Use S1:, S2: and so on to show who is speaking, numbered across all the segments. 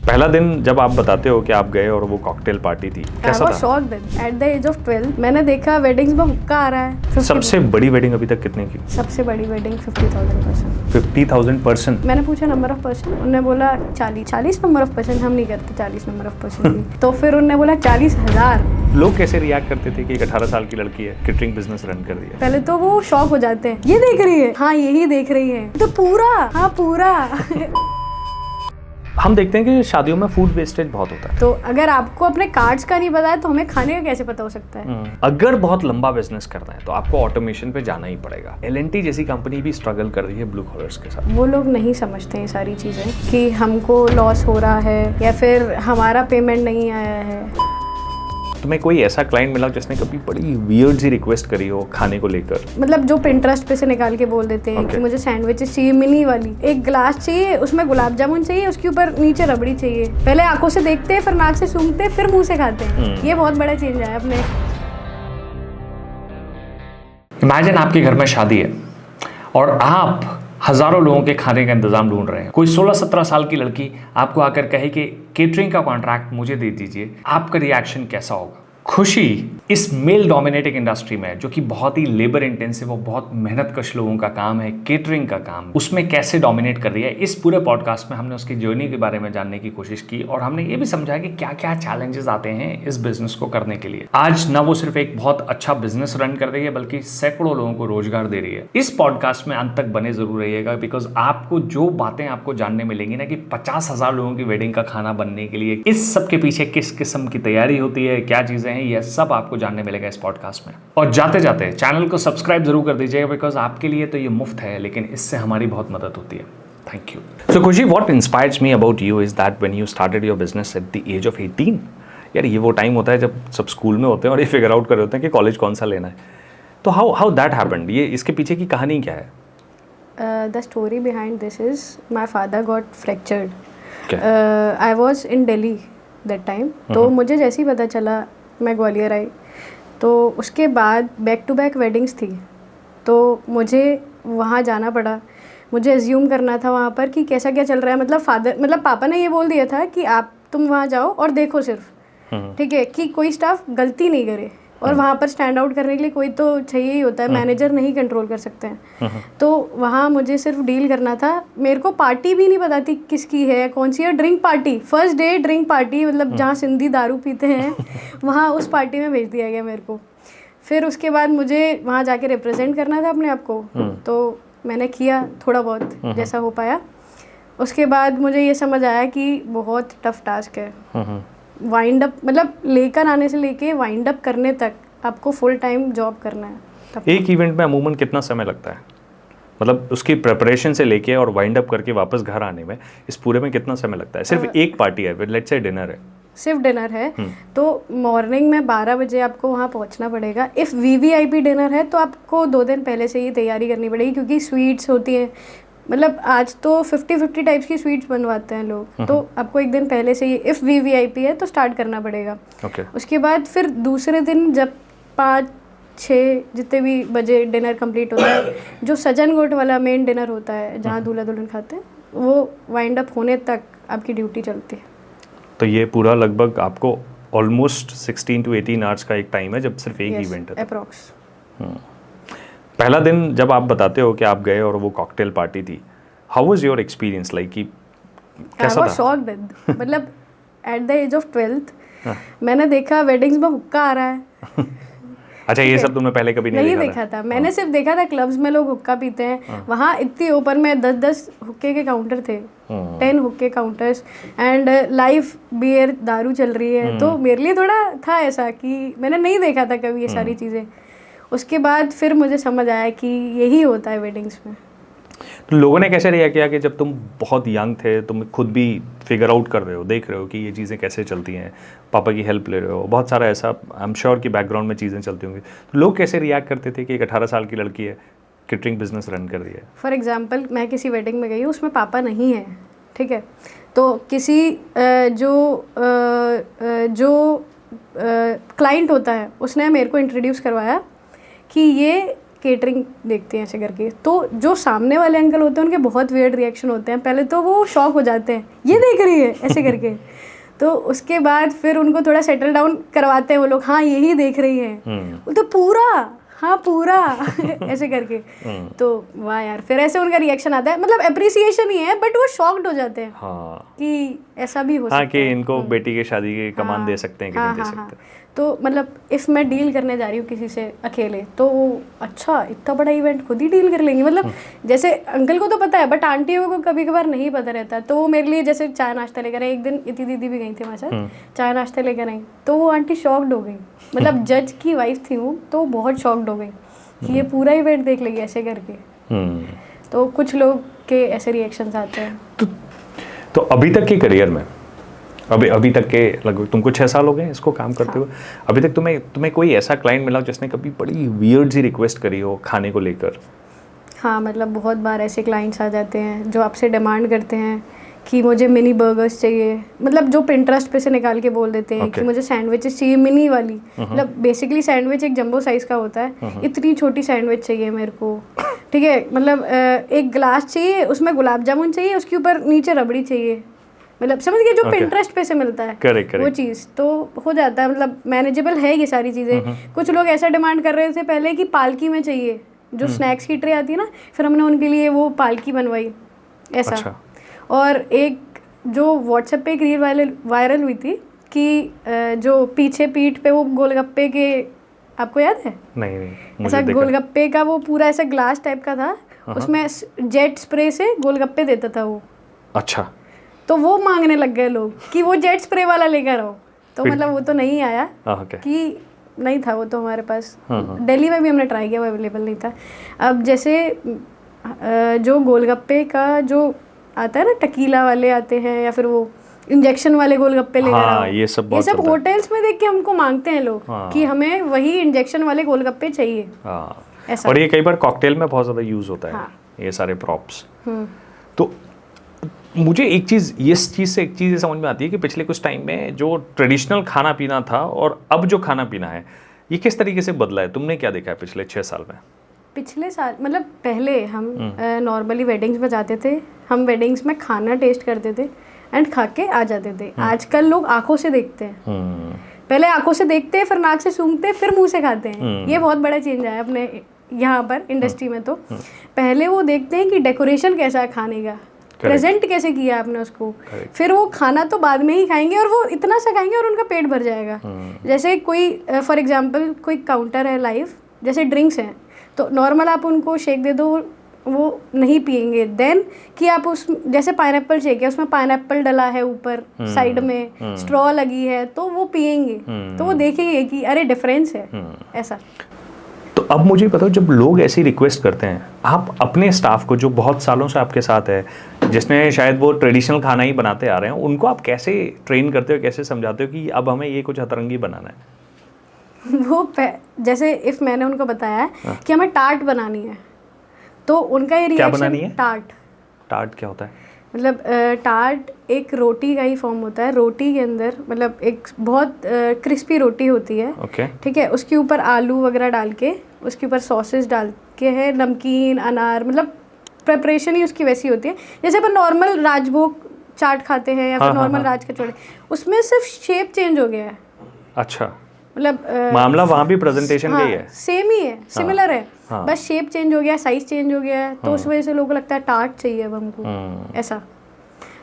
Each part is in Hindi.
S1: पहला दिन जब आप बताते हो कि आप गए और वो कॉकटेल पार्टी थी, कैसा था?
S2: Shocked at the age of 12 मैंने देखा वेडिंग्स में हुक्का आ रहा है।
S1: सबसे बड़ी वेडिंग अभी तक कितने की?
S2: सबसे बड़ी वेडिंग 50,000 पर्सन।
S1: 50,000 पर्सन?
S2: मैंने पूछा नंबर ऑफ पर्सन, उन्होंने बोला 40 नंबर ऑफ पर्सन। हम नहीं करते 40 नंबर ऑफ पर्सन की। तो फिर उन्होंने बोला 40,000।
S1: लोग कैसे रिएक्ट करते थे कि एक 18 साल की लड़की है, केटरिंग बिजनेस रन कर दिया?
S2: पहले तो वो शॉक हो जाते हैं, ये देख रही है, हाँ यही देख रही है, तो पूरा, हाँ पूरा।
S1: हम देखते हैं कि शादियों में फूड वेस्टेज बहुत होता है।
S2: तो अगर आपको अपने कार्ड्स का नहीं पता है तो हमें खाने का कैसे पता हो सकता है?
S1: अगर बहुत लंबा बिजनेस करना है तो आपको ऑटोमेशन पे जाना ही पड़ेगा। L&T जैसी कंपनी भी स्ट्रगल कर रही है ब्लू कॉलर्स के साथ।
S2: वो लोग नहीं समझते ये सारी चीजें कि हमको लॉस हो रहा है या फिर हमारा पेमेंट नहीं आया है।
S1: तुम्हें कोई ऐसा क्लाइंट मिला जिसने कभी बड़ी वियर्ड सी रिक्वेस्ट करी हो खाने को लेकर?
S2: मतलब जो पिंटरेस्ट पे से निकाल के बोल देते हैं कि मुझे सैंडविचेस चाहिए मिनी वाली, एक ग्लास चाहिए, उसमें गुलाब जामुन चाहिए, उसके ऊपर नीचे रबड़ी चाहिए। पहले आंखों से देखते हैं, फिर नाक से सूंघते हैं, फिर मुंह से खाते हैं। ये बहुत बड़ा चेंज आया अपने।
S3: इमेजिन आपके घर में शादी है और आप हजारों लोगों के खाने का इंतजाम ढूंढ रहे हैं। कोई 16-17 साल की लड़की आपको आकर कहे कि केटरिंग का कॉन्ट्रैक्ट मुझे दे दीजिए, आपका रिएक्शन कैसा होगा? खुशी इस मेल डोमिनेटेड इंडस्ट्री में, जो कि बहुत ही लेबर इंटेंसिव और बहुत मेहनतकश लोगों का काम है, केटरिंग का काम, उसमें कैसे डोमिनेट कर रही है। इस पूरे पॉडकास्ट में हमने उसकी जर्नी के बारे में जानने की कोशिश की और हमने ये भी समझा कि क्या क्या चैलेंजेस आते हैं इस बिजनेस को करने के लिए। आज ना वो सिर्फ एक बहुत अच्छा बिजनेस रन कर रही है बल्कि सैकड़ों लोगों को रोजगार दे रही है। इस पॉडकास्ट में अंत तक बने जरूर रहिएगा, बिकॉज आपको जो बातें आपको जानने मिलेंगी ना कि 50,000 लोगों की वेडिंग का खाना बनने के लिए इस सब के पीछे किस किस्म की तैयारी होती है, क्या चीजें, यह सब आपको जानने मिलेगा इस पॉडकास्ट में। और जाते जाते चैनल को सब्सक्राइब जरूर कर दीजिएगा, बिकॉज आपके लिए तो ये मुफ्त है लेकिन इससे हमारी बहुत मदद होती है। Thank you.
S1: So Khushi, what inspires me about you is that when you started your business at the age of 18, यार ये वो टाइम होता है जब सब स्कूल में होते हैं और ये फिगर आउट कर रहे होते हैं कि कॉलेज कौन सा लेना है। तो हाउ दैट हैपेंड? ये इसके पीछे की कहानी क्या है?
S2: The story behind this is my father got fractured. I was in Delhi that time. तो मुझे जैसे ही पता चला, मैं ग्वालियर आई, तो उसके बाद बैक टू बैक वेडिंग्स थी, तो मुझे वहाँ जाना पड़ा। मुझे एज्यूम करना था वहाँ पर कि कैसा क्या चल रहा है। मतलब पापा ने ये बोल दिया था कि तुम वहाँ जाओ और देखो सिर्फ, ठीक है, कि कोई स्टाफ गलती नहीं करे। और वहाँ पर स्टैंड आउट करने के लिए कोई तो चाहिए ही होता है, मैनेजर नहीं कंट्रोल कर सकते हैं। तो वहाँ मुझे सिर्फ डील करना था। मेरे को पार्टी भी नहीं पता थी किसकी है, कौन सी है। Drink party, first day drink party, मतलब जहाँ सिंधी दारू पीते हैं वहाँ उस पार्टी में भेज दिया गया मेरे को। फिर उसके बाद मुझे वहाँ जाके रिप्रेजेंट करना था अपने आप को, तो मैंने किया थोड़ा बहुत जैसा हो पाया। उसके बाद मुझे ये समझ आया कि बहुत टफ टास्क है। वाइंड अप, मतलब लेकर आने से लेके वाइंड अप करने तक आपको फुल टाइम जॉब करना है।
S1: एक इवेंट में अमूमन कितना समय लगता है? मतलब उसकी प्रिपरेशन से लेके और वाइंड अप करके वापस घर आने में, इस पूरे में कितना समय लगता है? सिर्फ एक पार्टी है, लेट्स से डिनर है,
S2: सिर्फ डिनर है, तो मॉर्निंग में 12 बजे आपको वहाँ पहुँचना पड़ेगा। इफ़ VVIP डिनर है तो आपको 2 दिन पहले से ही तैयारी करनी पड़ेगी, क्योंकि स्वीट्स होती हैं। मतलब आज तो 50-50 टाइप्स की स्वीट्स बनवाते हैं लोग, तो आपको एक दिन पहले से ही, इफ़ VVIP है तो स्टार्ट करना पड़ेगा। उसके बाद फिर दूसरे दिन जब 5-6 जितने भी बजे डिनर कंप्लीट होता है, जो सजन गोट वाला मेन डिनर होता है जहाँ दूल्हा दुल्हन खाते हैं, वो वाइंड अप होने तक आपकी ड्यूटी चलती है।
S1: तो ये पूरा लगभग आपको ऑलमोस्ट 16 to 18 आवर्स का एक टाइम है जब सिर्फ एक इवेंट है
S2: अप्रॉक्स।
S1: पहला दिन जब आप बताते हो कि आप गए और वो कॉकटेल पार्टी थी, how was your experience like? कि कैसा था?
S2: I was shocked. मतलब एट द एज ऑफ 12 मैंने देखा वेडिंग्स में हुक्का आ रहा है।
S1: अच्छा, ये सब तुमने पहले कभी नहीं
S2: देखा था? मैंने सिर्फ देखा था क्लब्स में लोग हुक्का पीते हैं। वहाँ इतनी ओपन में 10-10 हुक्के के काउंटर थे, 10 हुक्के काउंटर्स, एंड लाइव बियर दारू चल रही है। तो मेरे लिए थोड़ा था ऐसा कि मैंने नहीं देखा था कभी ये सारी चीज़ें। उसके बाद फिर मुझे समझ आया कि यही होता है वेडिंग्स में।
S1: तो लोगों ने कैसे रिएक्ट किया कि जब तुम बहुत यंग थे, तुम खुद भी फिगर आउट कर रहे हो, देख रहे हो कि ये चीज़ें कैसे चलती हैं, पापा की हेल्प ले रहे हो, बहुत सारा ऐसा आई एम श्योर कि बैकग्राउंड में चीज़ें चलती होंगी, तो लोग कैसे रिएक्ट करते थे कि एक 18 साल की लड़की है, केटरिंग बिजनेस रन कर दिया है?
S2: फॉर एग्जाम्पल, मैं किसी वेडिंग में गई हूँ, उसमें पापा नहीं है, ठीक है, तो किसी जो क्लाइंट होता है उसने मेरे को इंट्रोड्यूस करवाया कि ये केटरिंग देखते हैं ऐसे करके, तो जो सामने वाले अंकल होते हैं उनके बहुत वियर्ड रिएक्शन होते हैं। पहले तो वो शॉक हो जाते हैं, ये देख रही है ऐसे करके। तो उसके बाद फिर उनको थोड़ा सेटल डाउन करवाते हैं वो लोग, हाँ यही देख रही है, वो तो पूरा, हाँ पूरा ऐसे करके। तो वाह यार, फिर ऐसे उनका रिएक्शन आता है, मतलब अप्रिसिएशन ही है, बट वो शॉक्ड हो जाते हैं कि ऐसा भी हो सकता है।
S1: हाँ, कि इनको बेटी की शादी की कमान दे सकते हैं कि नहीं दे सकते।
S2: तो मतलब इफ़ मैं डील करने जा रही हूँ किसी से अकेले, तो अच्छा इतना बड़ा इवेंट खुद ही डील कर लेंगी, मतलब जैसे अंकल को तो पता है बट आंटियों को कभी कभार नहीं पता रहता। तो वो मेरे लिए जैसे चाय नाश्ता लेकर आई, एक दिन इतनी दीदी भी गई थी हमारे साथ, चाय नाश्ता लेकर आई, तो वो आंटी शॉक्ड हो गई, मतलब जज की वाइफ थी वो, तो बहुत शॉक्ड हो गई कि ये पूरा इवेंट देख लेगी ऐसे करके। तो कुछ लोग के ऐसे रिएक्शंस आते हैं।
S1: तो अभी तक के करियर में, अभी तक के लगभग तुमको 6 साल हो गए इसको काम करते हुए, अभी तक तुम्हें कोई ऐसा क्लाइंट मिला जिसने कभी बड़ी वियर्ड सी रिक्वेस्ट करी हो खाने को लेकर?
S2: हाँ, मतलब बहुत बार ऐसे क्लाइंट्स आ जाते हैं जो आपसे डिमांड करते हैं कि मुझे मिनी बर्गर्स चाहिए, मतलब जो पिंटरेस्ट पे से निकाल के बोल देते हैं कि मुझे सैंडविचेस चाहिए मिनी वाली, मतलब बेसिकली सैंडविच एक जंबो साइज़ का होता है, इतनी छोटी सैंडविच चाहिए मेरे को, ठीक है, मतलब एक गिलास चाहिए, उसमें गुलाब जामुन चाहिए, उसके ऊपर नीचे रबड़ी चाहिए, मतलब समझ गए जो पिंटरेस्ट पे से मिलता है।
S1: correct.
S2: वो चीज़ तो हो जाता है, मतलब मैनेजेबल है ये सारी चीज़ें। कुछ लोग ऐसा डिमांड कर रहे थे पहले कि पालकी में चाहिए, जो स्नैक्स की ट्रे आती है ना, फिर हमने उनके लिए वो पालकी बनवाई ऐसा। अच्छा। और एक जो व्हाट्सएप पे एक रील वायरल हुई थी कि जो पीछे पीठ पे वो गोलगप्पे के, आपको याद है?
S1: नहीं
S2: ऐसा गोलगप्पे का वो पूरा ऐसा ग्लास टाइप का था, उसमें जेट स्प्रे से गोलगप्पे देता था वो।
S1: अच्छा।
S2: तो वो मांगने लग गए लोग कि वो जेट स्प्रे वाला लेकर आओ, तो मतलब वो तो नहीं आया कि नहीं था वो तो हमारे पास। दिल्ली में भी हमने ट्राई किया, वो अवेलेबल नहीं था। अब जैसे जो गोलगप्पे का जो आता है ना, टकीला वाले आते हैं या फिर वो इंजेक्शन वाले गोलगप्पे लेकर आओ,
S1: ये सब
S2: होटल्स में देख के हमको मांगते हैं लोग कि हमें वही इंजेक्शन वाले गोलगप्पे चाहिए। ऐसा।
S1: और ये कई बार कॉकटेल में बहुत ज़्यादा यूज़ होता है ये सारे प्रॉप्स। तो मुझे एक चीज़ से एक चीज़ समझ में आती है कि पिछले कुछ टाइम में जो ट्रेडिशनल खाना पीना था और अब जो खाना पीना है, ये किस तरीके से बदला है? तुमने क्या देखा है पिछले 6 साल में?
S2: पिछले साल मतलब पहले हम नॉर्मली वेडिंग्स में जाते थे, हम वेडिंग्स में खाना टेस्ट करते थे एंड खा के आ जाते थे। आजकल लोग आंखों से देखते हैं, पहले आंखों से देखते हैं, फिर नाक से सूंघते, फिर मुंह से खाते हैं। ये बहुत बड़ा चेंज आया अपने यहाँ पर इंडस्ट्री में। तो पहले वो देखते हैं कि डेकोरेशन कैसा है खाने का, प्रेजेंट कैसे किया आपने उसको, फिर वो खाना तो बाद में ही खाएंगे और वो इतना सा खाएंगे और उनका पेट भर जाएगा। जैसे कोई फॉर एग्जांपल कोई काउंटर है लाइव, जैसे ड्रिंक्स हैं, तो नॉर्मल आप उनको शेक दे दो वो नहीं पिएंगे, देन कि आप उस जैसे पाइनएप्पल शेक है, उसमें पाइनएप्पल डला है ऊपर साइड में, स्ट्रॉ लगी है, तो वो पिएंगे, तो वो देखेंगे कि अरे डिफरेंस है ऐसा।
S1: तो अब मुझे बताओ, जब लोग ऐसी रिक्वेस्ट करते हैं, आप अपने स्टाफ को जो बहुत सालों से आपके साथ है, जिसने शायद वो ट्रेडिशनल खाना ही बनाते आ रहे हैं, उनको आप कैसे ट्रेन करते हो, कैसे समझाते हो कि अब हमें ये कुछ अतरंगी बनाना है?
S2: वो जैसे इफ़ मैंने उनको बताया कि हमें टार्ट बनानी है, तो उनका ये रिएक्शन,
S1: क्या बनानी है?
S2: टार्ट
S1: क्या होता है?
S2: मतलब टार्ट एक रोटी का ही फॉर्म होता है। रोटी के अंदर मतलब एक बहुत क्रिस्पी रोटी होती है, ठीक है, उसके ऊपर आलू वगैरह डाल के, उसके ऊपर सॉसेस डाल के है, नमकीन, अनार, मतलब प्रेपरेशन ही उसकी वैसी होती है जैसे अपन नॉर्मल राजभोग चाट खाते हैं या फिर नॉर्मल राज कचौड़े, उसमें सिर्फ शेप चेंज हो गया है।
S1: अच्छा,
S2: मतलब
S1: मामला वहाँ भी प्रेजेंटेशन का ही है,
S2: सेम ही है, सिमिलर है, बस शेप चेंज हो गया, साइज चेंज हो गया है, तो उस वजह से लोगों को लगता है टार्ट चाहिए अब हमको ऐसा।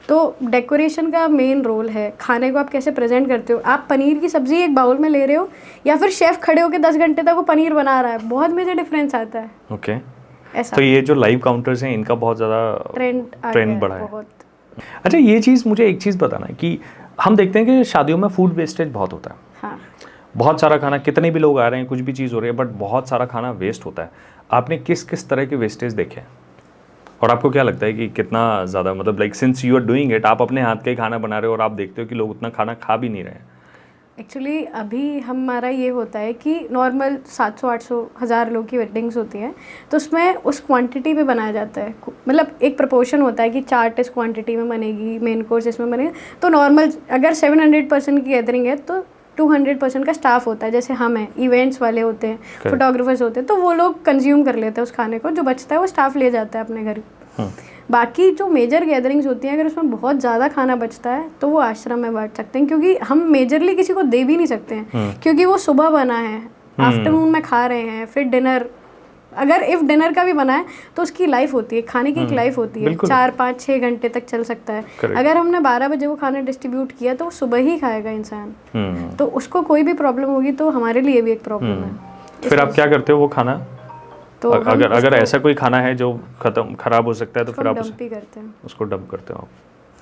S2: तो डेकोरेशन का मेन रोल है, खाने को आप कैसे प्रेजेंट करते हो। आप पनीर की सब्जी एक बाउल में ले रहे हो या फिर शेफ खड़े होकर 10 घंटे तक वो पनीर बना रहा है, बहुत मेजर डिफरेंस आता है।
S1: ओके, ऐसा। तो ये जो लाइव काउंटर्स हैं, इनका बहुत ज़्यादा ट्रेंड बढ़ा है। अच्छा, ये चीज़ मुझे एक चीज़ बताना है कि हम देखते हैं कि शादियों में फूड वेस्टेज बहुत होता है।
S2: हाँ,
S1: बहुत सारा खाना, कितने भी लोग आ रहे हैं, कुछ भी चीज़ हो रही है, बट बहुत सारा खाना वेस्ट होता है। आपने किस किस तरह के वेस्टेज देखे हैं और आपको क्या लगता है कि कितना ज़्यादा, मतलब like since you are doing it, आप अपने हाथ का ही खाना बना रहे हो और आप देखते हो कि लोग उतना खाना खा भी नहीं रहे हैं?
S2: एक्चुअली अभी हमारा ये होता है कि नॉर्मल 700-800 हज़ार लोग की वेडिंग्स होती हैं, तो उसमें उस क्वांटिटी पे बनाया जाता है, मतलब एक प्रोपोर्शन होता है कि चार्ट इस क्वांटिटी में बनेगी, मेन कोर्स इसमें बनेगा। तो नॉर्मल अगर 700 पर्सन की गैदरिंग है तो 200% का स्टाफ होता है, जैसे हम हैं, इवेंट्स वाले होते हैं, फोटोग्राफर्स होते हैं, तो वो लोग कंज्यूम कर लेते हैं उस खाने को, जो बचता है वो स्टाफ ले जाता है अपने घर। बाकी जो मेजर गैदरिंग्स होती हैं, अगर उसमें बहुत ज़्यादा खाना बचता है तो वो आश्रम में बांट सकते हैं, क्योंकि हम मेजरली किसी को दे भी नहीं सकते हैं, क्योंकि वो सुबह बना है, आफ्टरनून में खा रहे हैं, फिर डिनर, अगर इफ डिनर का भी बना है तो उसकी लाइफ होती है, खाने की एक लाइफ होती है, 4, 5, 6 घंटे तक चल सकता है। अगर हमने 12 बजे वो खाना डिस्ट्रीब्यूट किया तो वो सुबह ही खाएगा इंसान, तो उसको कोई भी प्रॉब्लम होगी तो हमारे लिए भी एक प्रॉब्लम है।
S1: फिर आप क्या करते हो वो खाना? तो अगर ऐसा कोई खाना है जो खराब हो सकता है तो फिर आप
S2: डंप ही करते हैं,
S1: उसको डंप करते हो?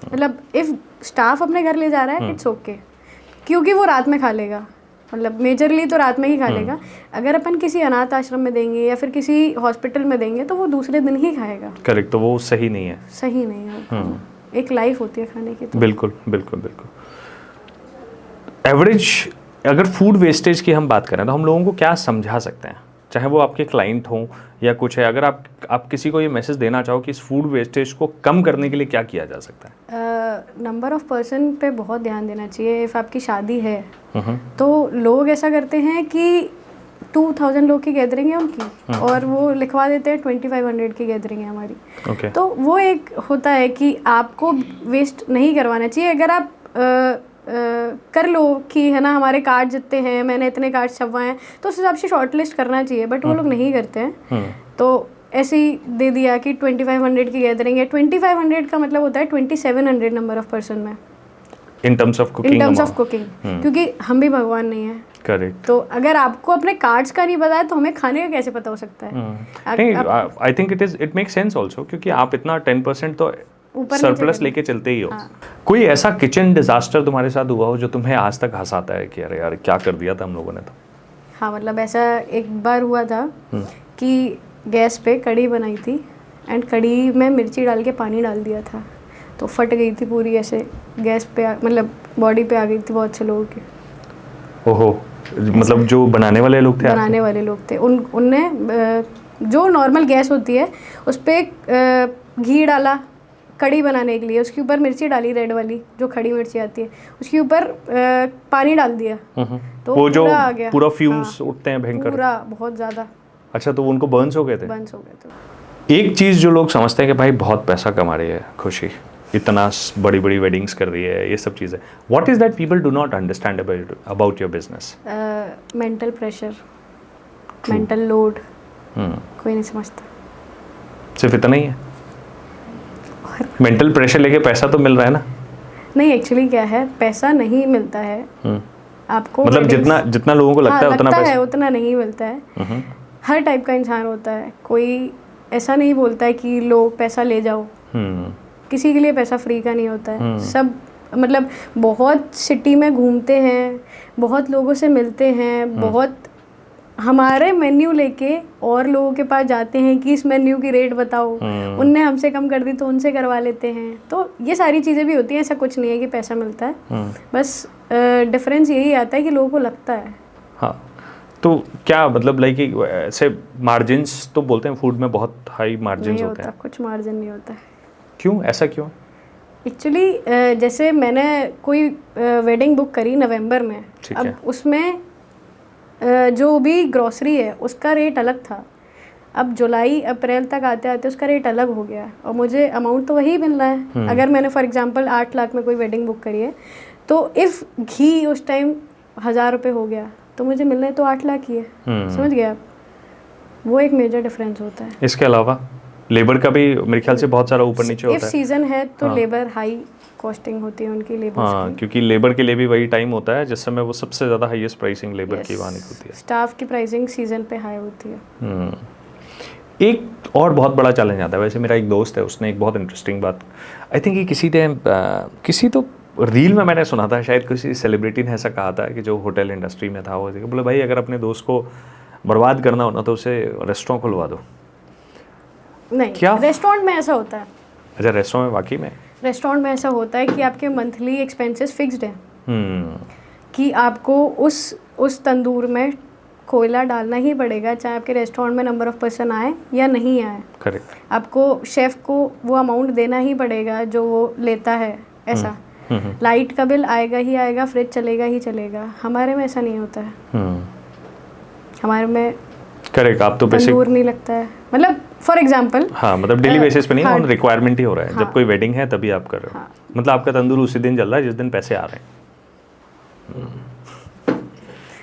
S2: मतलब इफ स्टाफ अपने घर ले जा रहा है इट्स ओके, क्योंकि वो रात में खा लेगा, मतलब मेजरली तो रात में ही खा लेगा। अगर अपन किसी अनाथ आश्रम में देंगे या फिर किसी हॉस्पिटल में देंगे तो वो दूसरे दिन ही खाएगा।
S1: करेक्ट, तो वो सही नहीं है,
S2: सही नहीं है। एक लाइफ होती है खाने की, तो
S1: बिल्कुल बिल्कुल बिल्कुल। एवरेज अगर फूड वेस्टेज की हम बात करें तो हम लोगों को क्या समझा सकते हैं, चाहे वो आपके क्लाइंट हों या कुछ है, अगर आप किसी को ये मैसेज देना चाहो कि इस फूड वेस्टेज को कम करने के लिए क्या किया जा सकता है?
S2: नंबर ऑफ पर्सन पे बहुत ध्यान देना चाहिए। इफ़ आपकी शादी है तो लोग ऐसा करते हैं कि 2000 लोग की गैदरिंग है उनकी, और वो लिखवा देते हैं 2500 की गैदरिंग है हमारी। तो वो एक होता है कि आपको वेस्ट नहीं करवाना चाहिए। अगर आप कर लो कि है ना हमारे कार्ड जितने हैं, मैंने इतने कार्ड छपवाए हैं, तो उस हिसाब से शॉर्ट लिस्ट करना चाहिए, बट वो लोग नहीं करते हैं। तो ऐसे ही दे दिया कि 2500 की गैदरिंग है। 2500 का मतलब होता है 2700 नंबर ऑफ पर्सन में,
S1: इन टर्म्स ऑफ कुकिंग,
S2: क्योंकि हम भी भगवान नहीं है।
S1: करेक्ट।
S2: तो अगर आपको अपने कार्ड्स का नहीं पता है तो हमें खाने का कैसे पता हो सकता है?
S1: I think it make sense also, क्योंकि आप इतना 10% तो सरप्लस लेके चलते ही हो। कोई ऐसा किचन डिजास्टर तुम्हारे साथ हुआ हो जो तुम्हें आज तक हंसाता है कि अरे यार क्या कर दिया था हम लोगों ने? तो
S2: हाँ, मतलब ऐसा एक बार हुआ था कि गैस पे कढ़ी बनाई थी एंड कढ़ी में मिर्ची डाल के पानी डाल दिया था, तो फट गई थी पूरी, ऐसे गैस पे मतलब बॉडी पे आ गई थी बहुत से लोगों की।
S1: ओहो, मतलब जो बनाने वाले लोग थे उनने
S2: जो नॉर्मल गैस होती है उस पर घी डाला कड़ी बनाने के लिए, उसके ऊपर मिर्ची डाली रेड वाली जो खड़ी मिर्ची आती है, उसके ऊपर पानी डाल दिया, तो
S1: वो जो
S2: आ गया,
S1: पूरा फ्यूम्स उठते हैं भयंकर,
S2: पूरा बहुत ज़्यादा।
S1: अच्छा, तो उनको बर्न्स हो गए थे?
S2: बर्न्स हो गए थे।
S1: एक चीज़ जो लोग समझते हैं कि भाई बहुत पैसा कमा रही है खुशी, इतना बड़ी बड़ी वेडिंग्स कर रही है, ये सब चीज़ें, what is that people do not understand about your business?
S2: Mental pressure, mental load, कोई नहीं समझता।
S1: सिर्फ इतना ही है? मेंटल प्रेशर लेके पैसा तो मिल रहा है ना?
S2: नहीं, एक्चुअली क्या है, पैसा नहीं मिलता है आपको,
S1: मतलब जितना लोगों को लगता है उतना पैसा
S2: उतना नहीं मिलता है। हर टाइप का इंसान होता है, कोई ऐसा नहीं बोलता है कि लो पैसा ले जाओ, किसी के लिए पैसा फ्री का नहीं होता है। सब मतलब बहुत सिटी में घूमते हैं, बहुत लोगों से मिलते हैं, बहुत हमारे मेन्यू लेके और लोगों के पास जाते हैं कि इस मेन्यू की रेट बताओ, उनने हमसे कम कर दी तो उनसे करवा लेते हैं। तो ये सारी चीज़ें भी होती हैं, ऐसा कुछ नहीं है कि पैसा मिलता है, बस डिफरेंस यही आता है कि लोगों को लगता है।
S1: हाँ, तो क्या मतलब लाइक ऐसे मार्जिन्स तो बोलते हैं फूड में बहुत हाई मार्जिन्स होते हैं?
S2: कुछ मार्जिन नहीं होता है।
S1: क्यों, ऐसा क्यों?
S2: एक्चुअली जैसे मैंने कोई वेडिंग बुक करी नवंबर में, अब उसमें जो भी ग्रॉसरी है उसका रेट अलग था, अब जुलाई अप्रैल तक आते आते उसका रेट अलग हो गया, और मुझे अमाउंट तो वही मिल रहा है। अगर मैंने फॉर एग्जांपल 8 लाख में कोई वेडिंग बुक करी है, तो इफ़ घी उस टाइम 1000 रुपये हो गया तो मुझे मिलना है तो 8 लाख ही है। समझ गए आप? वो एक मेजर डिफरेंस होता है।
S1: इसके अलावा लेबर का भी मेरे ख्याल से बहुत सारा ऊपर नीचे होता है।
S2: इफ सीजन है तो लेबर हाई कॉस्टिंग होती है उनकी लेबर।
S1: हाँ, क्योंकि लेबर के लिए भी वही टाइम होता है जिस समय वो सबसे ज़्यादा हाईएस्ट प्राइसिंग लेबर की वहाँ होती है।
S2: स्टाफ की प्राइसिंग सीजन पे हाई होती है।
S1: एक और बहुत बड़ा चैलेंज आता है। वैसे मेरा एक दोस्त है, उसने एक बहुत इंटरेस्टिंग बात, आई थिंक ये किसी तो रील में मैंने सुना था, शायद किसी सेलिब्रिटी ने ऐसा कहा था कि जो होटल इंडस्ट्री में था, वो बोले भाई अगर अपने दोस्त को बर्बाद करना हो ना तो उसे रेस्टोरेंट खुलवा दो।
S2: नहीं, क्या रेस्टोरेंट में ऐसा होता है?
S1: अच्छा, रेस्टोरेंट में वाकई में
S2: रेस्टोरेंट में ऐसा होता है कि आपके मंथली एक्सपेंसेस फिक्स्ड हैं, कि आपको उस तंदूर में कोयला डालना ही पड़ेगा, चाहे आपके रेस्टोरेंट में नंबर ऑफ पर्सन आए या नहीं आए।
S1: करेक्ट।
S2: आपको शेफ़ को वो अमाउंट देना ही पड़ेगा जो वो लेता है, ऐसा। लाइट का बिल आएगा ही आएगा, फ्रिज चलेगा ही चलेगा। हमारे में ऐसा नहीं होता है। हमारे में
S1: करेक्ट, आप तो बेसिक
S2: तंदूर नहीं लगता है, मतलब फॉर एग्जांपल।
S1: हाँ, मतलब डेली बेसिस पे नहीं,
S2: हाँ,
S1: ऑन रिक्वायरमेंट ही हो रहा है।
S2: हाँ,
S1: जब कोई वेडिंग है तभी आप कर रहे हो।
S2: हाँ,
S1: मतलब आपका तंदूर उसी दिन जल रहा है जिस दिन पैसे आ रहे हैं।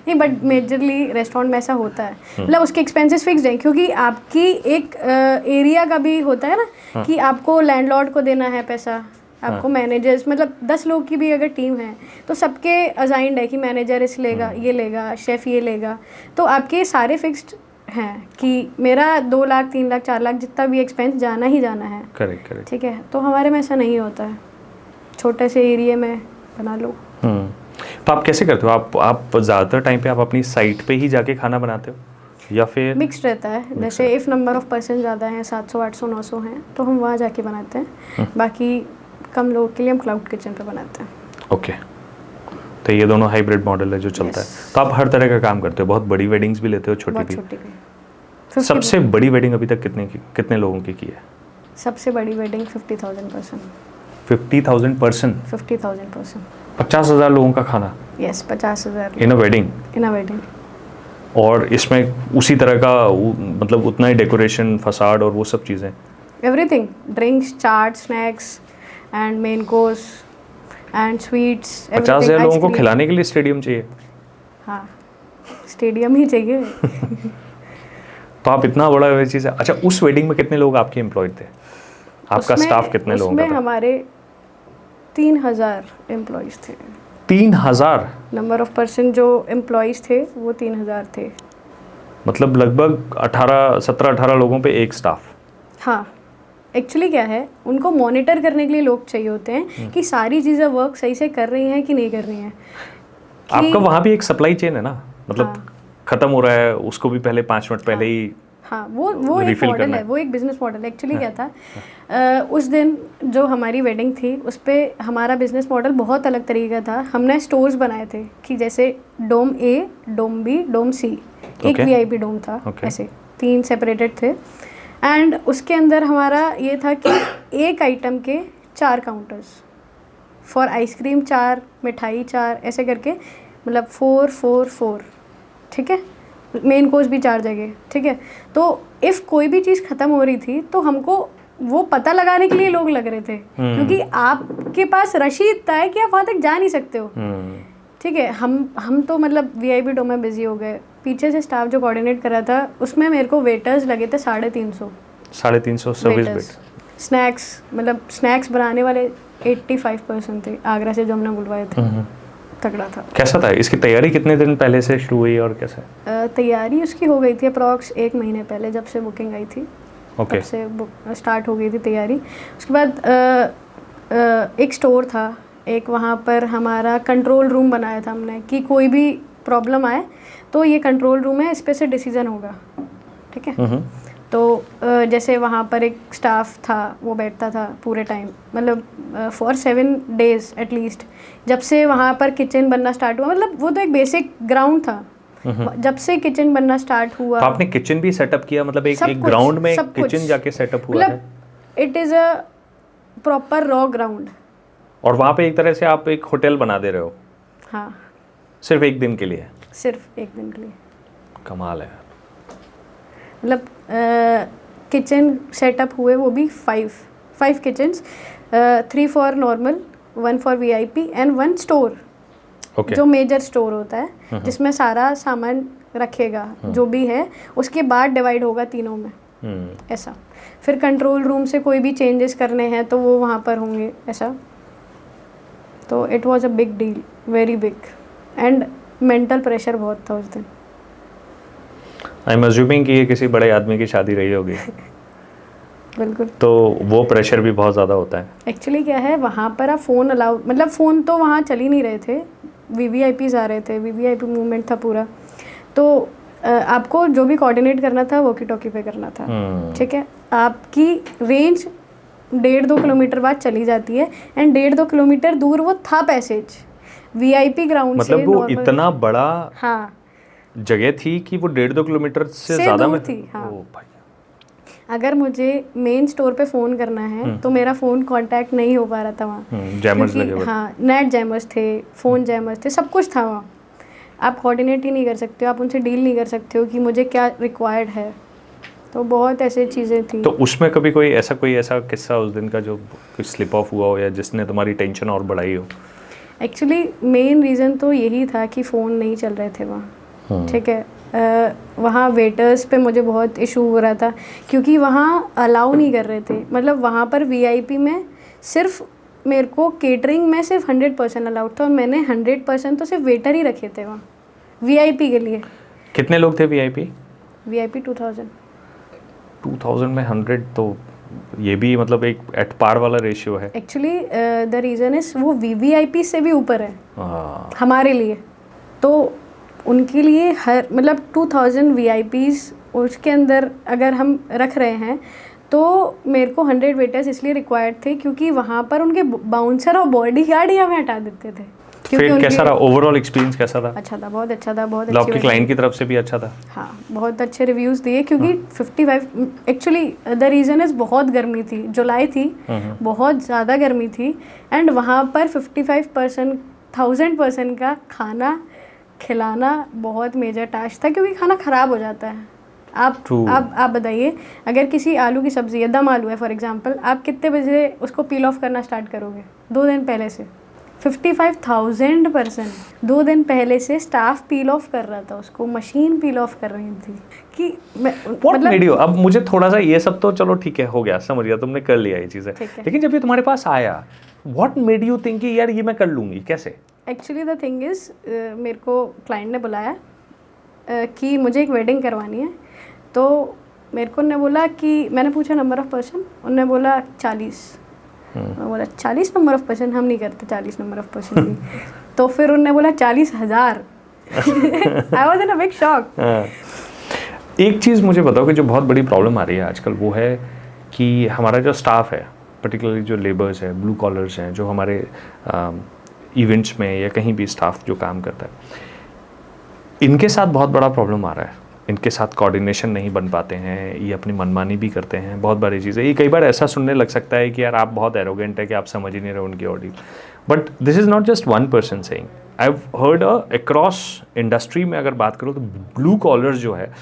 S2: नहीं, बट मेजरली रेस्टोरेंट में ऐसा होता है, मतलब उसके एक्सपेंसेस फिक्स्ड हैं, क्योंकि आपकी एक एरिया का भी होता है ना कि आपको लैंडलॉर्ड को देना है पैसा, आपको मैनेजर्स, मतलब 10 लोग की भी अगर टीम है तो सबके असाइंड है कि मैनेजर इस लेगा, ये लेगा, शेफ़ ये लेगा, तो आपके सारे फिक्स्ड हैं कि मेरा 2 लाख 3 लाख 4 लाख जितना भी एक्सपेंस जाना ही जाना है।
S1: Correct correct.
S2: ठीक है, तो हमारे में ऐसा नहीं होता है, छोटे से एरिया में बना लो।
S1: तो आप कैसे करते हो? आप ज़्यादातर टाइम पे आप अपनी साइट पे ही जाके खाना बनाते हो या फिर
S2: मिक्स्ड रहता है? जैसे इफ़ नंबर ऑफ पर्सन ज़्यादा हैं, 700 800 900 हैं, तो हम वहाँ जाके बनाते हैं। बाकी कम लोगों के लिए हम क्लाउड किचन पे बनाते हैं।
S1: ओके, तो ये दोनों हाइब्रिड मॉडल है जो चलता है। तो आप हर तरह का काम करते हो, बहुत बड़ी वेडिंग्स भी लेते हो, छोटी
S2: बहुत
S1: भी।
S2: छोटी भी।
S1: सबसे बड़ी वेडिंग अभी तक कितने लोगों की है?
S2: सबसे बड़ी वेडिंग 50,000 पर्सन।
S1: 50,000 पर्सन?
S2: 50,000 पर्सन।
S1: 50,000 लोगों का खाना?
S2: Yes, 50,000
S1: in a wedding?
S2: In a wedding.
S1: और इसमें उसी तरह का मतलब उतना ही डेकोरेशन, फसाड और वो सब चीज़ें?
S2: Everything, drinks, chaat, snacks and main course and sweets.
S1: 50,000 लोगों को खिलाने के लिए स्टेडियम चाहिए?
S2: हाँ, स्टेडियम ही चाहिए।
S1: तो आप इतना बड़ा चीज़ है। अच्छा, उस वेडिंग में कितने लोग आपके एम्प्लॉयड थे? आपका स्टाफ कितने लोगों का था?
S2: उसमें हमारे 3,000 एम्प्लॉयज़ थे।
S1: 3,000?
S2: नंबर ऑफ पर्सन जो एम्प्लॉयज़ थे वो 3,000 थे।
S1: मतलब लगभग 17-18 लोगों पे एक स्टाफ?
S2: हाँ, एक्चुअली क्या है, उनको मॉनिटर करने के लिए लोग चाहिए होते हैं कि सारी चीज़ें वर्क सही से कर रही हैं कि नहीं कर रही हैं।
S1: आपका वहाँ भी एक सप्लाई चेन है ना, मतलब
S2: हाँ,
S1: खत्म हो रहा है उसको भी पहले 5 मिनट पहले ही।
S2: हाँ, वो एक मॉडल है, वो एक बिजनेस मॉडल। एक्चुअली क्या था, उस दिन जो हमारी वेडिंग थी उस पर हमारा बिजनेस मॉडल बहुत अलग तरीके का था। हमने स्टोर्स बनाए थे कि जैसे डोम ए, डोम बी, डोम सी, एक VIP डोम था। ऐसे 3 सेपरेटेड थे। एंड उसके अंदर हमारा ये था कि एक आइटम के 4 काउंटर्स, फॉर आइसक्रीम 4, मिठाई 4, ऐसे करके, मतलब 4 4 4। ठीक है, मेन कोर्स भी 4 जगह। ठीक है, तो इफ़ कोई भी चीज़ ख़त्म हो रही थी तो हमको वो पता लगाने के लिए लोग लग रहे थे, क्योंकि आपके पास रशीद इतना है कि आप वहाँ तक जा नहीं सकते हो। ठीक है, हम तो मतलब VIP डोम में बिजी हो गए। पीछे से स्टाफ जो कोऑर्डिनेट कर रहा था उसमें मेरे को वेटर्स लगे थे 350
S1: सर्विस बेट।
S2: स्नैक्स, मतलब स्नैक्स बनाने वाले 85% थे आगरा से जो हमने बुलवाए थे। तगड़ा था।
S1: कैसा था? इसकी तैयारी कितने दिन पहले से शुरू हुई और कैसे?
S2: तैयारी उसकी हो गई थी अप्रॉक्स 1 महीने पहले, जब से बुकिंग आई थी।
S1: ओके।
S2: तब से स्टार्ट हो गई थी तैयारी। उसके बाद एक स्टोर था, एक वहाँ पर हमारा कंट्रोल रूम बनाया था हमने कि कोई भी प्रॉब्लम आए तो ये कंट्रोल रूम है, इस पे से डिसीजन होगा। ठीक है, तो जैसे वहाँ पर एक स्टाफ था, वो बैठता था पूरे टाइम, मतलब फॉर 7 days एटलीस्ट, जब से वहाँ पर किचन बनना स्टार्ट हुआ। मतलब वो तो एक बेसिक ग्राउंड था, जब से किचन बनना स्टार्ट हुआ।
S1: तो आपने किचन भी सेटअप किया? मतलब एक ग्राउंड में किचन जाके सेटअप हुआ है?
S2: It is a proper raw ground.
S1: और वहाँ पे एक तरह से आप एक होटल बना दे रहे हो?
S2: हाँ,
S1: सिर्फ एक दिन के लिए?
S2: सिर्फ एक दिन के लिए।
S1: कमाल है।
S2: मतलब किचन सेटअप हुए वो भी 5 kitchens, 3 for normal, 1 for VIP and 1 store.
S1: Okay.
S2: जो मेजर स्टोर होता है जिसमें सारा सामान रखेगा जो भी है, उसके बाद डिवाइड होगा तीनों में। ऐसा फिर कंट्रोल रूम से कोई भी चेंजेस करने हैं तो वो वहाँ पर होंगे, ऐसा। तो it was a big deal, very big, and mental pressure बहुत था उस दिन।
S1: आई एम अज्यूमिंग कि ये किसी बड़े आदमी की शादी रही होगी।
S2: बिल्कुल।
S1: तो वो प्रेशर भी बहुत ज़्यादा होता है।
S2: एक्चुअली क्या है, वहाँ पर आप फ़ोन अलाउ, मतलब फ़ोन तो वहाँ चल ही नहीं रहे थे, VVIPs आ रहे थे, VVIP मूवमेंट था पूरा। तो आपको जो भी कोऑर्डिनेट करना था वॉकी टॉकी पे करना था। ठीक है, आपकी रेंज 1.5-2 किलोमीटर बाद चली जाती है, एंड 1.5-2 किलोमीटर दूर वो था पैसेज VIP ग्राउंड से।
S1: मतलब वो इतना बड़ा
S2: हाँ
S1: जगह थी कि वो 1.5-2 किलोमीटर से ज़्यादा में
S2: थी। हाँ।
S1: ओ भाई।
S2: अगर मुझे मेन स्टोर पे फ़ोन करना है तो मेरा फ़ोन कांटेक्ट नहीं हो पा रहा था वहाँ,
S1: जैमर्स लगे
S2: क्योंकि
S1: हुए
S2: हाँ नेट जैमर्स थे, फ़ोन जैमर्स थे, सब कुछ था वहाँ। आप कोऑर्डिनेट ही नहीं कर सकते हो, आप उनसे डील नहीं कर सकते हो कि मुझे क्या रिक्वायर्ड है। तो बहुत ऐसे चीज़ें थी।
S1: तो उसमें कभी कोई ऐसा किस्सा उस दिन का जो कुछ स्लिप ऑफ हुआ हो या जिसने तुम्हारी टेंशन और बढ़ाई हो?
S2: एक्चुअली मेन रीज़न तो यही था कि फ़ोन नहीं चल रहे थे वहाँ, ठीक है। वहाँ वेटर्स पे मुझे बहुत इशू हो रहा था, क्योंकि वहाँ अलाउ नहीं कर रहे थे। मतलब वहाँ पर वीआईपी में सिर्फ मेरे को केटरिंग में सिर्फ 100% अलाउड था, और मैंने 100% तो सिर्फ वेटर ही रखे थे वहाँ वीआईपी के लिए।
S1: कितने लोग थे वीआईपी?
S2: वीआईपी 2000
S1: में 100 तो ये भी मतलब एक एट पार वाला रेशियो है।
S2: एक्चुअली द रीज़न इज़ वो वीवीआईपी से भी ऊपर है हमारे लिए। तो उनके लिए हर मतलब 2000 वीआईपीज़ उसके अंदर अगर हम रख रहे हैं तो मेरे को 100 वेटर्स इसलिए रिक्वायर्ड थे क्योंकि वहाँ पर उनके बाउंसर और बॉडी गार्ड ही हमें हटा देते थे।
S1: फिर कैसा रहा ओवरऑल एक्सपीरियंस? कैसा था?
S2: अच्छा था, बहुत अच्छा था, बहुत
S1: आपके क्लाइंट की तरफ से भी अच्छा था?
S2: हाँ, बहुत अच्छे रिव्यूज़ दिए, क्योंकि 55 एक्चुअली द रीज़न इज़ बहुत गर्मी थी, जुलाई थी, बहुत ज़्यादा गर्मी थी, एंड वहाँ पर 55% 1000% का खाना खिलाना बहुत मेजर टास्क था, क्योंकि खाना ख़राब हो जाता है। आप बताइए, अगर किसी आलू की सब्ज़ी है, दम आलू है फॉर एग्जांपल, आप कितने बजे उसको पील ऑफ करना स्टार्ट करोगे? 2 दिन पहले से। 55,000% 2 दिन पहले से स्टाफ पील ऑफ कर रहा था उसको, मशीन पील ऑफ कर रही थी कि
S1: मतलब अब मुझे थोड़ा सा ये सब तो चलो ठीक है, हो गया, समझ गया, तुमने कर लिया ये चीज़ें, लेकिन जब ये तुम्हारे पास आया, व्हाट मेड यू थिंक कि यार ये मैं कर लूँगी? कैसे?
S2: एक्चुअली द थिंग इज़, मेरे को क्लाइंट ने बुलाया कि मुझे एक वेडिंग करवानी है। तो मेरे को उन्होंने बोला कि, मैंने पूछा नंबर ऑफ़ पर्सन, उन्होंने बोला 40। मैं बोला 40 नंबर ऑफ़ पर्सन? हम नहीं करते 40 नंबर ऑफ़ पर्सन की। तो फिर उन्होंने बोला 40,000। I was in a big shock.
S1: एक चीज़ मुझे बताओ कि जो बहुत बड़ी प्रॉब्लम आ रही है आजकल, वो है कि हमारा जो स्टाफ है, पर्टिकुलरली जो लेबर्स हैं, ब्लू कॉलर्स हैं, जो हमारे इवेंट्स में या कहीं भी स्टाफ जो काम करता है, इनके साथ बहुत बड़ा प्रॉब्लम आ रहा है। इनके साथ कोऑर्डिनेशन नहीं बन पाते हैं, ये अपनी मनमानी भी करते हैं, बहुत बड़ी चीज़ है ये। कई बार ऐसा सुनने लग सकता है कि यार आप बहुत एरोगेंट है कि आप समझ ही नहीं रहे उनकी audio, but this is not just one person saying, I have heard across industry में अगर बात करो तो ब्लू कॉलर्स जो है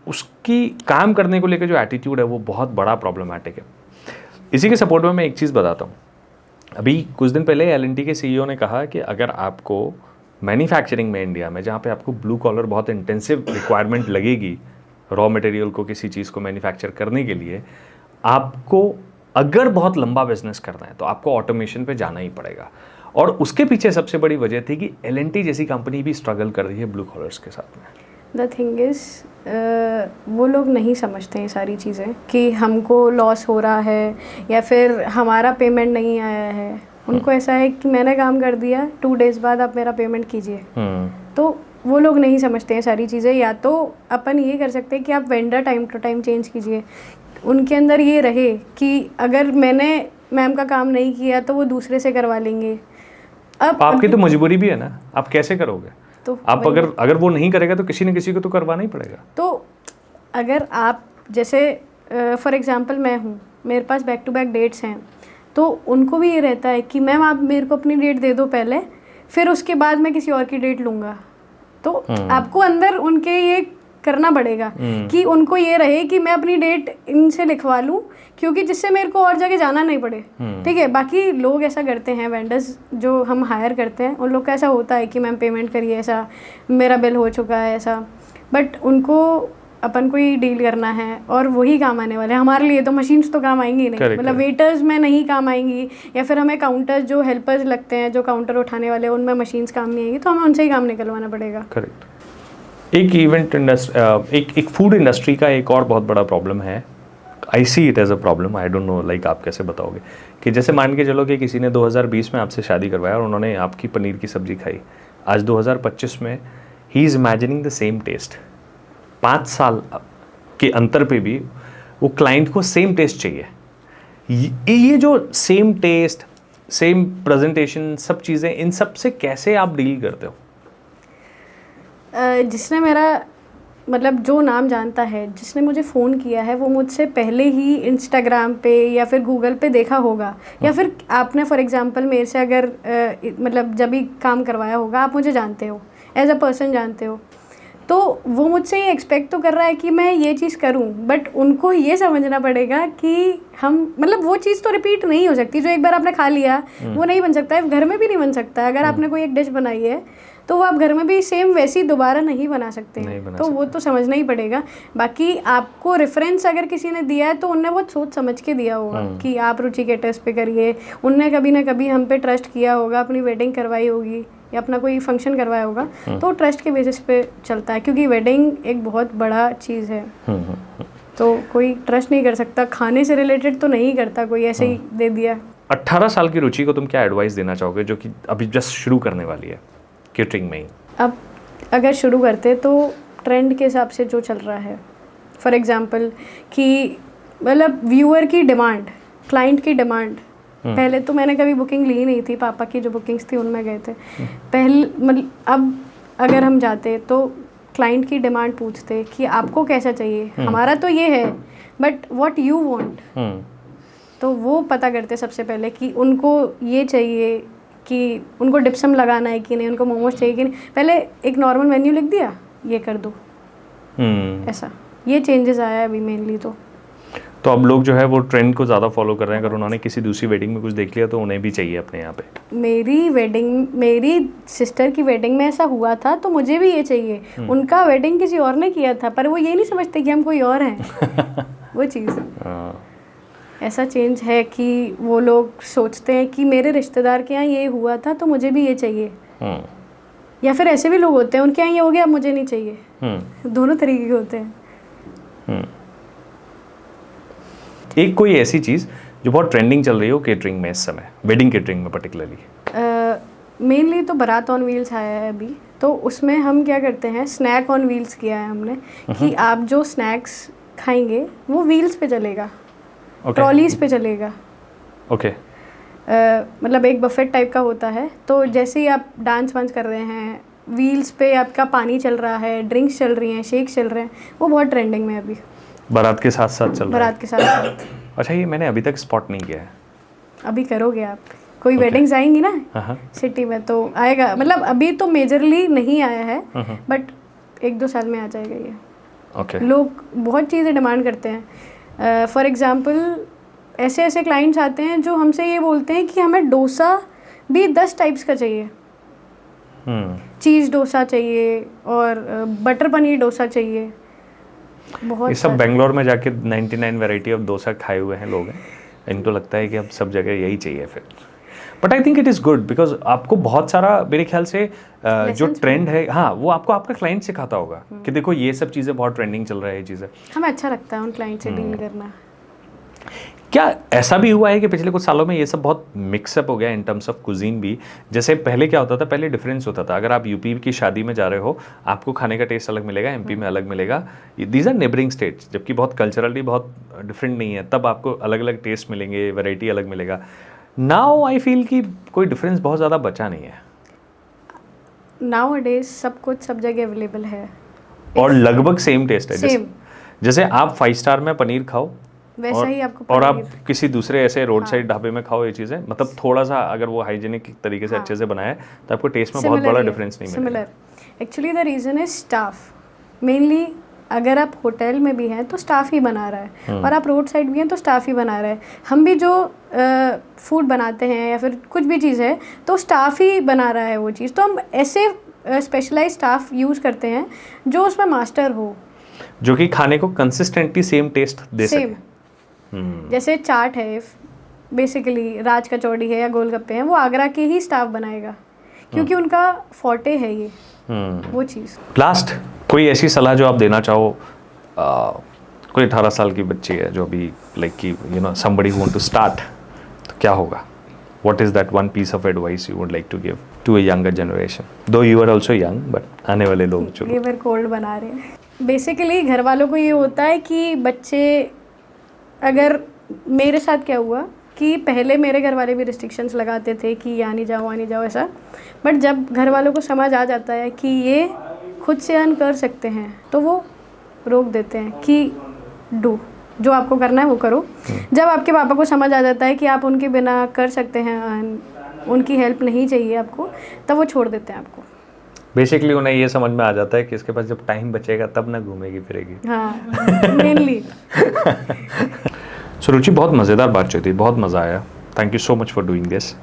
S1: उसकी काम करने को लेकर जो एटीट्यूड है वो बहुत बड़ा प्रॉब्लमैटिक है। इसी के सपोर्ट में मैं एक चीज़ बताता हूँ। अभी कुछ दिन पहले L&T के CEO ने कहा कि अगर आपको मैन्युफैक्चरिंग में इंडिया में, जहाँ पे आपको ब्लू कॉलर बहुत इंटेंसिव रिक्वायरमेंट लगेगी रॉ मटेरियल को किसी चीज़ को मैन्युफैक्चर करने के लिए, आपको अगर बहुत लंबा बिजनेस करना है तो आपको ऑटोमेशन पे जाना ही पड़ेगा। और उसके पीछे सबसे बड़ी वजह थी कि L&T जैसी कंपनी भी स्ट्रगल कर रही है ब्लू कॉलर्स के साथ में।
S2: द थिंग इज़, वो लोग नहीं समझते हैं सारी चीज़ें कि हमको लॉस हो रहा है या फिर हमारा पेमेंट नहीं आया है। उनको ऐसा है कि मैंने काम कर दिया, 2 डेज़ बाद आप मेरा पेमेंट कीजिए। तो वो लोग नहीं समझते हैं सारी चीज़ें। या तो अपन ये कर सकते हैं कि आप vendor time to time change कीजिए, उनके अंदर ये रहे कि अगर मैंने मैम का काम नहीं किया तो वो दूसरे से करवा लेंगे। अब
S1: आपकी तो मजबूरी भी है ना, आप कैसे करोगे?
S2: तो
S1: आप अगर वो नहीं करेगा तो किसी न किसी को तो करवाना ही पड़ेगा।
S2: तो अगर आप जैसे फॉर एग्जांपल मैं हूँ, मेरे पास बैक टू बैक डेट्स हैं, तो उनको भी ये रहता है कि मैम आप मेरे को अपनी डेट दे दो पहले, फिर उसके बाद मैं किसी और की डेट लूँगा। तो आपको अंदर उनके ये करना पड़ेगा कि उनको ये रहे कि मैं अपनी डेट इनसे लिखवा लूँ, क्योंकि जिससे मेरे को और जगह जाना नहीं पड़े। ठीक है, बाकी लोग ऐसा करते हैं, वेंडर्स जो हम हायर करते हैं उन लोग का ऐसा होता है कि मैम पेमेंट करिए, ऐसा मेरा बिल हो चुका है ऐसा, बट उनको अपन को ही डील करना है और वही काम आने वाले हैं। हमारे लिए तो मशीन्स तो काम आएंगी नहीं, मतलब वेटर्स में नहीं काम आएंगी, या फिर हमें काउंटर्स जो हेल्पर्स लगते हैं, जो काउंटर उठाने वाले, उनमें मशीन्स काम नहीं आएंगी, तो हमें उनसे ही काम निकलवाना पड़ेगा।
S1: करेक्ट। एक इवेंट इंडस्ट्री, एक फूड इंडस्ट्री का एक और बहुत बड़ा प्रॉब्लम है, I see it as a problem, I don't know like आप कैसे बताओगे, कि जैसे मान के चलो कि किसी ने 2020 में आपसे शादी करवाया और उन्होंने आपकी पनीर की सब्जी खाई, आज 2025 में ही is imagining the same test. 5 साल के अंतर पे भी वो क्लाइंट को सेम टेस्ट चाहिए। ये जो सेम टेस्ट, सेम प्रेजेंटेशन, सब चीज़ें, इन सब से कैसे आप डील करते हो?
S2: जिसने मेरा मतलब जो नाम जानता है, जिसने मुझे फ़ोन किया है, वो मुझसे पहले ही इंस्टाग्राम पे या फिर गूगल पे देखा होगा, या फिर आपने फॉर एग्जांपल मेरे से अगर मतलब जब भी काम करवाया होगा, आप मुझे जानते हो, एज अ पर्सन जानते हो, तो वो मुझसे ये एक्सपेक्ट तो कर रहा है कि मैं ये चीज़ करूं, बट उनको ये समझना पड़ेगा कि हम मतलब वो चीज़ तो रिपीट नहीं हो सकती। जो एक बार आपने खा लिया वो नहीं बन सकता है, घर में भी नहीं बन सकता है। अगर आपने कोई एक डिश बनाई है तो वो आप घर में भी सेम वैसी दोबारा नहीं बना सकते हैं, तो वो तो समझना ही पड़ेगा। बाकी आपको रेफरेंस अगर किसी ने दिया है तो उनने बहुत सोच समझ के दिया होगा कि आप रुचि के टेस्ट पे करिए। उनने कभी ना कभी हम पे ट्रस्ट किया होगा, अपनी वेडिंग करवाई होगी या अपना कोई फंक्शन करवाया होगा, तो ट्रस्ट के बेसिस पे चलता है, क्योंकि वेडिंग एक बहुत बड़ा चीज़ है। तो कोई ट्रस्ट नहीं कर सकता, खाने से रिलेटेड तो नहीं करता कोई, ऐसे ही दे दिया।
S1: 18 साल की रुचि को तुम क्या एडवाइस देना चाहोगे, जो कि अभी जस्ट शुरू करने वाली है केटरिंग में ही?
S2: अब अगर शुरू करते तो ट्रेंड के हिसाब से जो चल रहा है, फॉर एग्जांपल कि मतलब व्यूअर की डिमांड, क्लाइंट की डिमांड, पहले तो मैंने कभी बुकिंग ली नहीं थी, पापा की जो बुकिंग्स थी उनमें गए थे पहले। मतलब अब अगर हम जाते तो क्लाइंट की डिमांड पूछते कि आपको कैसा चाहिए, हमारा तो ये है बट व्हाट यू वांट, तो वो पता करते सबसे पहले कि उनको ये चाहिए, कि उनको डिप्सम लगाना है कि नहीं, उनको मोमोज चाहिए कि नहीं। पहले एक नॉर्मल मेन्यू लिख दिया, ये कर दो, ऐसा ये चेंजेस आया है अभी मेनली। तो
S1: अब लोग जो है वो ट्रेंड को ज़्यादा फॉलो कर रहे हैं। अगर उन्होंने किसी दूसरी वेडिंग में कुछ देख लिया तो उन्हें भी चाहिए अपने यहाँ पे।
S2: मेरी सिस्टर की वेडिंग में ऐसा हुआ था, तो मुझे भी ये चाहिए। उनका वेडिंग किसी और ने किया था, पर वो ये नहीं समझते कि हम कोई और हैं। वो चीज़ ऐसा चेंज है कि वो लोग सोचते हैं कि मेरे रिश्तेदार के यहाँ ये हुआ था तो मुझे भी ये चाहिए, या फिर ऐसे भी लोग होते हैं उनके यहाँ ये हो गया अब मुझे नहीं चाहिए। दोनों तरीके के होते हैं।
S1: एक कोई ऐसी चीज़ जो बहुत ट्रेंडिंग चल रही हो केटरिंग में इस समय, वेडिंग केटरिंग में पर्टिकुलरली?
S2: मेनली तो बारात ऑन व्हील्स आया है अभी, तो उसमें हम क्या करते हैं, स्नैक ऑन व्हील्स किया है हमने, कि आप जो स्नैक्स खाएंगे वो व्हील्स पे चलेगा, ट्रॉलीज पे चलेगा।
S1: ओके।
S2: मतलब एक बफेट टाइप का होता है, तो जैसे ही आप डांस वांस कर रहे हैं, व्हील्स पे आपका पानी चल रहा है, ड्रिंक्स चल रही हैं, शेक्स चल रहे हैं, वो बहुत ट्रेंडिंग में अभी
S1: बारात के साथ साथ चल रहा है।
S2: बारात के साथ साथ।
S1: अच्छा, ये मैंने अभी तक स्पॉट नहीं किया है।
S2: अभी करोगे आप, कोई वेडिंग्स आएंगी ना सिटी में तो आएगा। मतलब अभी तो मेजरली नहीं आया है, बट 1-2 साल में आ जाएगा ये।
S1: ओके।
S2: लोग बहुत चीज़ें डिमांड करते हैं। फॉर एग्जांपल ऐसे ऐसे क्लाइंट्स आते हैं जो हमसे ये बोलते हैं कि हमें डोसा भी 10 टाइप्स का चाहिए। चीज़ डोसा चाहिए और बटर पनीर डोसा चाहिए। बहुत
S1: ये सब बेंगलोर में जाके 99 वैरायटी ऑफ डोसा खाए हुए हैं लोग हैं, इनको लगता है कि अब सब जगह यही चाहिए फिर। But I think it is good, because आपको बहुत सारा मेरे ख्याल से जो ट्रेंड है, हाँ, वो आपको आपका क्लाइंट सिखाता होगा कि देखो ये सब चीज़ें बहुत ट्रेंडिंग चल रहा है, ये चीज़ें
S2: हमें अच्छा लगता है उन क्लाइंट से डील करना।
S1: क्या ऐसा भी हुआ है कि पिछले कुछ सालों में ये सब बहुत मिक्सअप हो गया इन टर्म्स ऑफ कुजीन भी? जैसे पहले क्या होता था, पहले डिफरेंस होता था, अगर आप यूपी की शादी में जा रहे हो आपको खाने का टेस्ट अलग मिलेगा, एमपी में अलग मिलेगा, दीज आर नेबरिंग स्टेट्स, जबकि बहुत कल्चरली बहुत डिफरेंट नहीं है, तब आपको अलग अलग टेस्ट मिलेंगे, वैरायटी अलग मिलेगा। नाउ आई फील कि कोई डिफरेंस बहुत ज़्यादा बचा नहीं है।
S2: नाउ अडेज सब कुछ सब जगह अवेलेबल है
S1: और लगभग सेम टेस्ट है।
S2: सेम।
S1: जैसे आप 5 स्टार में पनीर खाओ
S2: वैसा ही आपको
S1: और आप किसी दूसरे ऐसे रोड साइड ढाबे में खाओ, ये चीज़ें मतलब थोड़ा सा अगर वो हाइजीनिक तरीके से अच्छे से बनाए तो आपको टेस्ट में बहुत बड़ा डिफरेंस नहीं मिलेगा।
S2: Similar. Actually the reason is staff. Mainly अगर आप होटल में भी हैं तो स्टाफ ही बना रहा है, और आप रोड साइड भी हैं तो स्टाफ ही बना रहा है। हम भी जो फूड बनाते हैं या फिर कुछ भी चीज़ है तो स्टाफ ही बना रहा है वो चीज़, तो हम ऐसे स्पेशलाइज स्टाफ यूज़ करते हैं जो उसमें मास्टर हो,
S1: जो कि खाने को कंसिस्टेंटली सेम टेस्ट दे सके।
S2: जैसे चाट है, बेसिकली राज कचौड़ी है या गोलगप्पे हैं, वो आगरा के ही स्टाफ बनाएगा क्योंकि उनका फोर्टे है ये वो चीज़।
S1: लास्ट कोई ऐसी सलाह जो आप देना चाहो, कोई 18 साल की बच्ची है जो अभी लाइक कि you know somebody who want to start, तो क्या होगा? What is that one piece of advice you would like to give to a younger generation? Though you are also young, but आने वाले लोग जो
S2: लिवर कोल्ड बना रहे हैं। बेसिकली घर वालों को ये होता है कि बच्चे, अगर मेरे साथ क्या हुआ कि पहले मेरे घर वाले भी रिस्ट्रिक्शंस लगाते थे कि यहाँ नहीं जाओ ऐसा, बट जब घर वालों को समझ आ जाता है कि ये खुद से अर्न कर सकते हैं तो वो रोक देते हैं कि डू, जो आपको करना है वो करो। जब आपके पापा को समझ आ जाता है कि आप उनके बिना कर सकते हैं, उनकी हेल्प नहीं चाहिए आपको, तब वो छोड़ देते हैं आपको।
S1: बेसिकली उन्हें ये समझ में आ जाता है कि इसके पास जब टाइम बचेगा तब ना घूमेगी फिरेगी।
S2: हाँ, मेनली।
S1: सो रुचि, बहुत मज़ेदार बातचीत थी, बहुत मज़ा आया। Thank you so much for doing this.